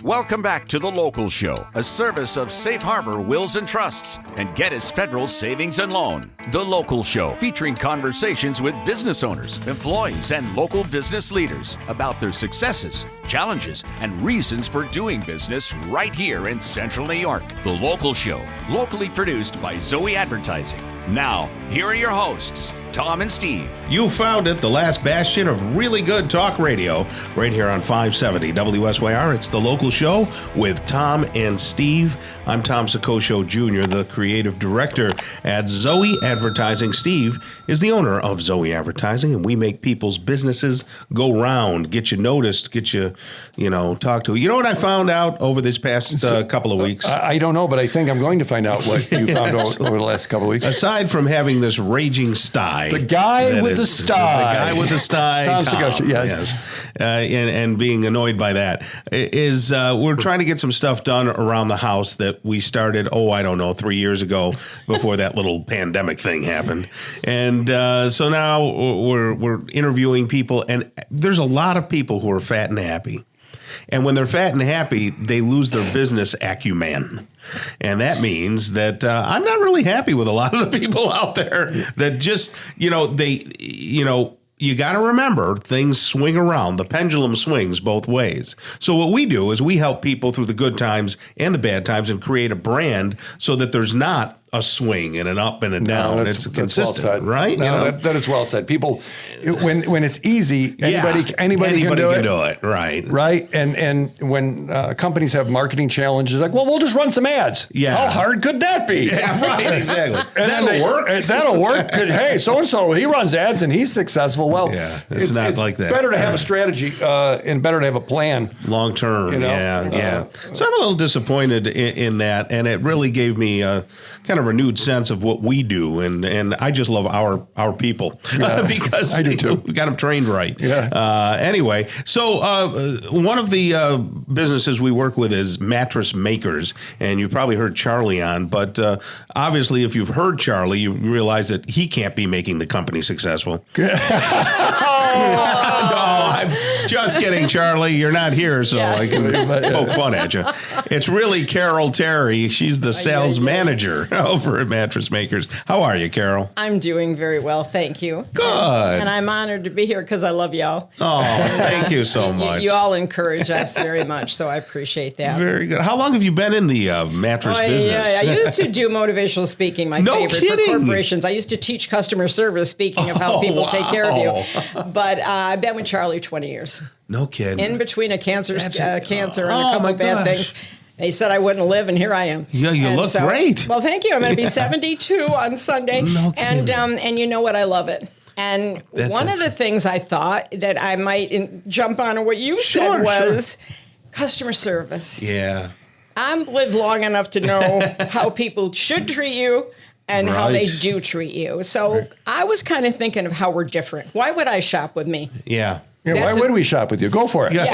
Welcome back to The Local Show, a service of Safe Harbor Wills and Trusts and Geddes Federal Savings and Loan. The Local Show, featuring conversations with business owners, employees, and local business leaders about their successes, challenges, and reasons for doing business right here in Central New York. The Local Show, locally produced by Zoey Advertising. Now, here are your hosts, Tom and Steve. You found it, the last bastion of really good talk radio, right here on 570 WSYR. It's The Local Show with Tom and Steve. I'm Tom Soccocio Jr., the creative director at Zoey Advertising. Steve is the owner of Zoey Advertising, and we make people's businesses go round, get you noticed, get you, talked to. You know what I found out over this past couple of weeks? I don't know, but I think I'm going to find out what you found over the last couple of weeks. Aside from having this raging sty. The guy with the sty. The guy with the sty. Tom Soccocio, yes. And being annoyed by that is we're trying to get some stuff done around the house that we started, 3 years ago before that little pandemic thing happened. And so now we're interviewing people, and there's a lot of people who are fat and happy. And when they're fat and happy, they lose their business acumen. And that means that I'm not really happy with a lot of the people out there that just, you got to remember things swing around. The pendulum swings both ways. So what we do is we help people through the good times and the bad times and create a brand so that there's not a swing and an up and a down. It's consistent, well said. Right? No, that is well said. People, when it's easy, anybody can do it. Right. And when companies have marketing challenges, like, well, we'll just run some ads. Yeah. How hard could that be? Yeah, right. Exactly. And that'll work. Hey, so-and-so, he runs ads and he's successful. Well, it's not like that. Better to have a strategy and better to have a plan. Long term. Yeah. So I'm a little disappointed in that. And it really gave me kind of renewed sense of what we do, and I just love our people because I do too. We got them trained right. Yeah. Anyway, so one of the businesses we work with is Mattress Makers, and you probably heard Charlie on, but obviously if you've heard Charlie, you realize that he can't be making the company successful. No, I'm just kidding, Charlie. You're not here, so I can poke fun at you. It's really Carol Terry. She's the sales manager over at Mattress Makers. How are you, Carol? I'm doing very well, thank you. Good. And I'm honored to be here because I love y'all. Oh, thank you so much. You all encourage us very much, so I appreciate that. Very good. How long have you been in the mattress business? Yeah, I used to do motivational speaking, my favorite kidding. for corporations. I used to teach customer service, speaking of how people take care of you. But I've been with Charlie 20 years. No kidding. In between a cancer and a couple of bad things. They said I wouldn't live, and here I am. Yeah, you look great. Well, thank you. I'm going to be 72 on Sunday. No kidding. And you know what? I love it. And one of the things I thought that I might jump on what you said was customer service. Yeah. I've lived long enough to know how people should treat you and how they do treat you. So I was kind of thinking of how we're different. Why would I shop with me? Yeah. Why would we shop with you? Go for it. Yeah.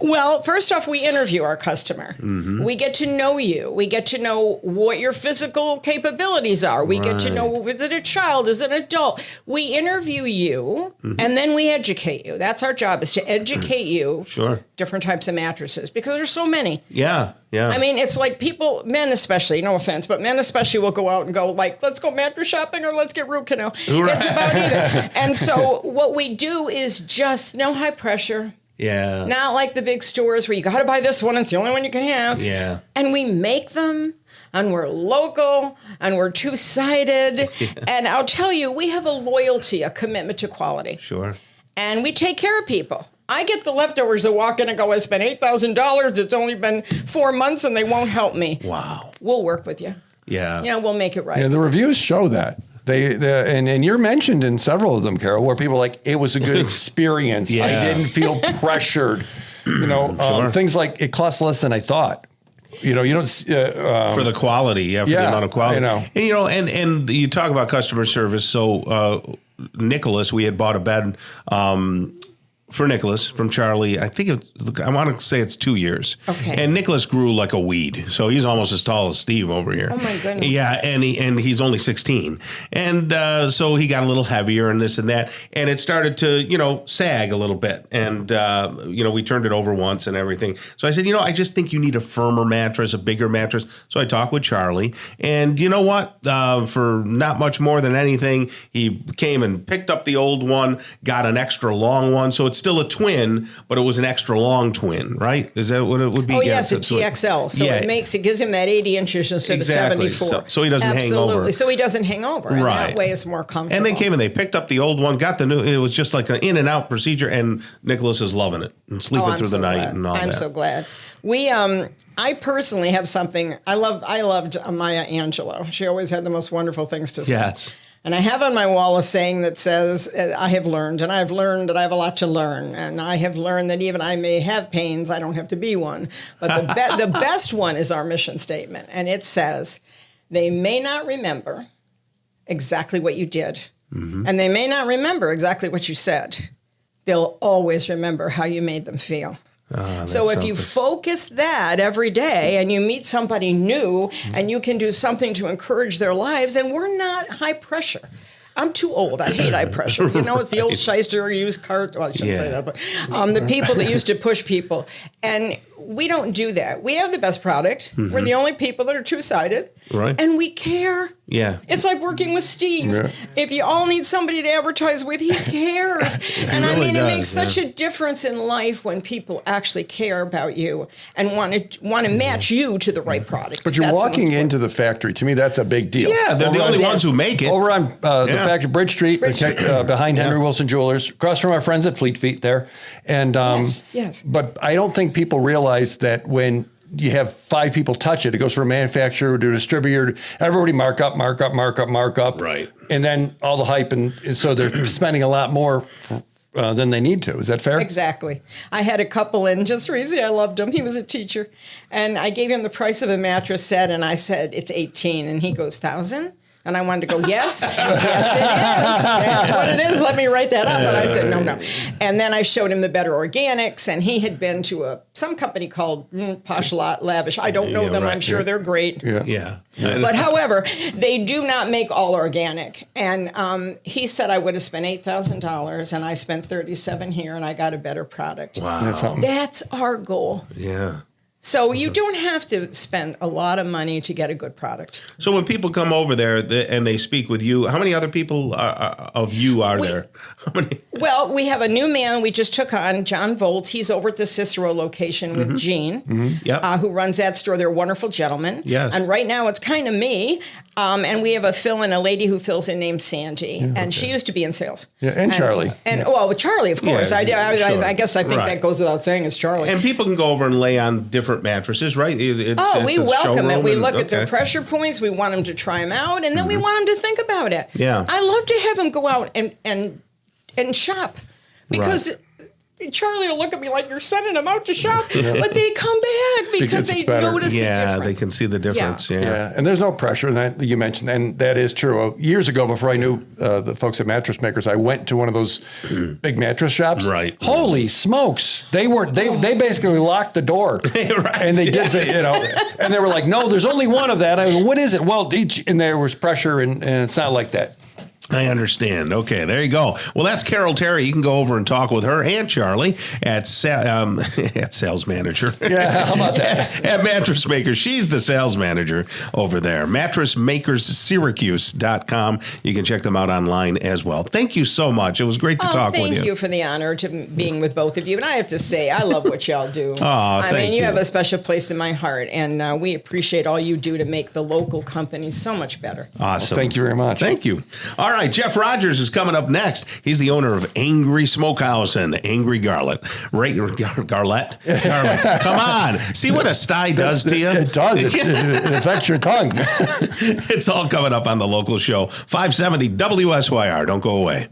Well, first off, we interview our customer. Mm-hmm. We get to know you. We get to know what your physical capabilities are. We get to know, is it a child? Is it an adult? We interview you, and then we educate you. That's our job, is to educate you. Sure. Different types of mattresses, because there's so many. Yeah. I mean, it's like people, men especially, no offense, but men especially will go out and go like, let's go mattress shopping or let's get root canal. Right. It's about either. And so what we do is just no high pressure. Yeah. Not like the big stores where you got to buy this one. It's the only one you can have. Yeah. And we make them, and we're local, and we're two-sided. Yeah. And I'll tell you, we have a loyalty, a commitment to quality. Sure. And we take care of people. I get the leftovers that walk in and go, I spent $8,000. It's only been 4 months, and they won't help me. Wow. We'll work with you. Yeah. We'll make it right. Yeah, the reviews show that. And you're mentioned in several of them, Carol, where people are like, it was a good experience. I didn't feel pressured. Things like it costs less than I thought. You don't for the quality, for the amount of quality. And you talk about customer service. So Nicholas, we had bought a bed for Nicholas from Charlie. I want to say it's 2 years. Okay. And Nicholas grew like a weed, so he's almost as tall as Steve over here. Oh my goodness. Yeah, and he's only 16, and so he got a little heavier and this and that, and it started to sag a little bit, and we turned it over once and everything. So I said, I just think you need a firmer mattress, a bigger mattress. So I talked with Charlie, and you know what? For not much more than anything, he came and picked up the old one, got an extra long one, so it's still a twin, but it was an extra long twin, right? Is that what it would be? Oh, yes, a TXL. So it gives him that 80 inches instead of 74. So he doesn't hang over. Absolutely. So he doesn't hang over. And that way it's more comfortable. And they came and they picked up the old one, got the new. It was just like an in and out procedure, and Nicholas is loving it and sleeping through the night and all that. I'm so glad. I personally have something. I loved Maya Angelou. She always had the most wonderful things to say. Yes. And I have on my wall a saying that says, I have learned, and I've learned that I have a lot to learn. And I have learned that even I may have pains, I don't have to be one. But the best one is our mission statement. And it says, they may not remember exactly what you did. Mm-hmm. And they may not remember exactly what you said. They'll always remember how you made them feel. So if you focus that every day and you meet somebody new and you can do something to encourage their lives, and we're not high pressure. I'm too old. I hate high pressure. It's the old shyster used cart. Well, I shouldn't say that, but the people that used to push people. And we don't do that. We have the best product. Mm-hmm. We're the only people that are two-sided. Right. And we care. Yeah. It's like working with Steve. Yeah. If you all need somebody to advertise with, he cares. And really it makes such a difference in life when people actually care about you and want to match you to the right product. But you're walking into the factory. To me, that's a big deal. Yeah, they're the only ones who make it. Over on the factory, Bridge Street, behind Henry Wilson Jewelers, across from our friends at Fleet Feet there. And yes. But I don't think people realize that when you have 5 people touch it goes from a manufacturer to a distributor. Everybody mark up. Right. And then all the hype. And so they're spending a lot more than they need to. Is that fair? Exactly. I had a couple in just recently. I loved him. He was a teacher. And I gave him the price of a mattress set. And I said, it's 18. And he goes, 1,000? And I wanted to go, yes, yes, it is. That's what it is. Let me write that up. But I said, no. And then I showed him the better organics, and he had been to some company called Posh Lavish. I don't know them. Right. I'm sure they're great. Yeah. But however, they do not make all organic. And he said I would have spent $8,000, and I spent $37 here, and I got a better product. Wow. That's our goal. Yeah. So you don't have to spend a lot of money to get a good product. So when people come over there and they speak with you, how many other people are there? How many? Well, we have a new man we just took on, John Volts. He's over at the Cicero location with Gene, who runs that store. They're wonderful gentlemen. Yes. And right now it's kind of me. And we have a fill-in, a lady who fills in named Sandy. Yeah, and she used to be in sales. Yeah, and Charlie. With Charlie, of course. Yeah, I guess I think that goes without saying it's Charlie. And people can go over and lay on different mattresses, right? We welcome it. We look at their pressure points. We want them to try them out, and then we want them to think about it. Yeah. I love to have them go out and shop because Charlie will look at me like you're sending them out to shop, but they come back because they notice the difference. Yeah, they can see the difference. Yeah. And there's no pressure, and that you mentioned, and that is true. Years ago, before I knew the folks at Mattress Makers, I went to one of those big mattress shops. Right. Holy smokes! They basically locked the door, right. And they did say, and they were like, "No, there's only one of that." I mean, what is it? Well, and there was pressure, and it's not like that. I understand. Okay, there you go. Well, that's Carol Terry. You can go over and talk with her and Charlie at sales manager. Yeah, how about that? At Mattress Makers. She's the sales manager over there. MattressMakersSyracuse.com. You can check them out online as well. Thank you so much. It was great to talk with you. Thank you for the honor to being with both of you. And I have to say, I love what y'all do. You have a special place in my heart, and we appreciate all you do to make the local companies so much better. Awesome. Well, thank you very much. Thank you. All right, Jeff Rogers is coming up next. He's the owner of Angry Smokehouse and Angry Garlet. Garlet? Come on. See what a sty does to you? It does. It affects your tongue. It's all coming up on the local show. 570 WSYR. Don't go away.